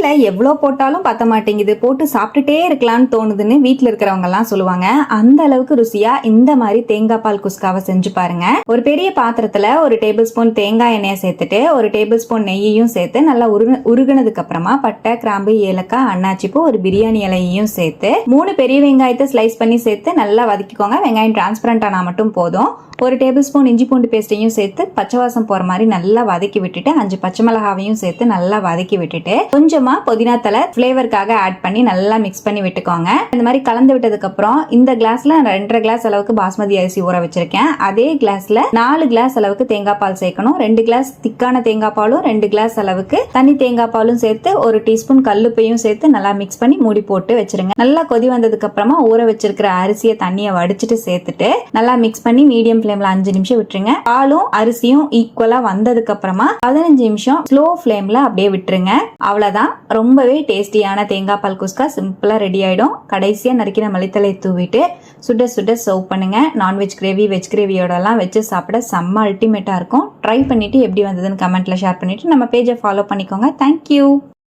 கடையில எவ்வளோ போட்டாலும் பத்த மாட்டேங்குது, போட்டு சாப்பிட்டுட்டே இருக்கலாம்னு தோணுதுன்னு வீட்டுல இருக்கிறவங்க எல்லாம் சொல்லுவாங்க. அந்த அளவுக்கு ருசியா இந்த மாதிரி தேங்காய் பால் குஸ்காவை செஞ்சு பாருங்க. ஒரு பெரிய பாத்திரத்துல ஒரு டேபிள் ஸ்பூன் தேங்காய் எண்ணெயை சேர்த்துட்டு ஒரு டேபிள் ஸ்பூன் நெய்யையும் சேர்த்து நல்லா உருகுனதுக்கு அப்புறமா பட்டை, கிராம்பு, ஏலக்காய், அன்னாச்சிப்பூ, ஒரு பிரியாணி இலையையும் சேர்த்து 3 பெரிய வெங்காயத்தை ஸ்லைஸ் பண்ணி சேர்த்து நல்லா வதக்கிக்கோங்க. வெங்காயம் டிரான்ஸ்பரண்ட் ஆனா மட்டும் போதும். ஒரு டேபிள் ஸ்பூன் இஞ்சி பூண்டு பேஸ்டையும் சேர்த்து பச்சை வாசம் போற மாதிரி நல்லா வதக்கி விட்டுட்டு 5 பச்சை மிளகாவையும் சேர்த்து நல்லா வதக்கி விட்டுட்டு கொஞ்சமா புதினா தலை ஃபிளேவருக்காக ஆட் பண்ணி நல்லா மிக்ஸ் பண்ணி விட்டுக்கோங்க. இந்த மாதிரி கலந்து விட்டதுக்கு அப்புறம் இந்த கிளாஸ்ல 2.5 கிளாஸ் அளவுக்கு பாஸ்மதி அரிசி ஊற வச்சிருக்கேன். அதே கிளாஸ்ல 4 கிளாஸ் அளவுக்கு தேங்காய் பால் சேர்க்கணும். 2 கிளாஸ் திக்கான தேங்காய் பாலும் 2 கிளாஸ் அளவுக்கு தனி தேங்காய் பாலும் சேர்த்து ஒரு டீஸ்பூன் கல்லுப்பையும் சேர்த்து நல்லா மிக்ஸ் பண்ணி மூடி போட்டு வச்சிருங்க. நல்லா கொதி வந்ததுக்கு அப்புறமா ஊற வச்சிருக்கிற அரிசியை தண்ணியை வடிச்சிட்டு சேர்த்துட்டு நல்லா மிக்ஸ் பண்ணி மீடியம் ஃப்ளேம்ல 5 நிமிஷம் விட்டுருங்க. பாலும் அரிசியும் ஈக்குவலா வந்ததுக்கு அப்புறமா 15 நிமிஷம் ஸ்லோ ஃப்ளேம்ல அப்படியே விட்டுருங்க. அவ்வளவுதான், ரொம்பவே டேஸ்டியான தேங்காய் பால் குஸ்கா சிம்பிளா ரெடி ஆயிடும். கடைசியா நறுக்கின மல்லித்தலை தூவிட்டு சுட சுட சர்வ் பண்ணுங்க. நான்வெஜ் கிரேவி, வெஜ் கிரேவியோட எல்லாம் வச்சு சாப்பிட செம்ம அல்டிமேட்டா இருக்கும். ட்ரை பண்ணிட்டு எப்படி வந்ததுன்னு கமெண்ட்ல ஷேர் பண்ணிட்டு நம்ம பேஜை ஃபாலோ பண்ணிக்கோங்க. தேங்க்யூ.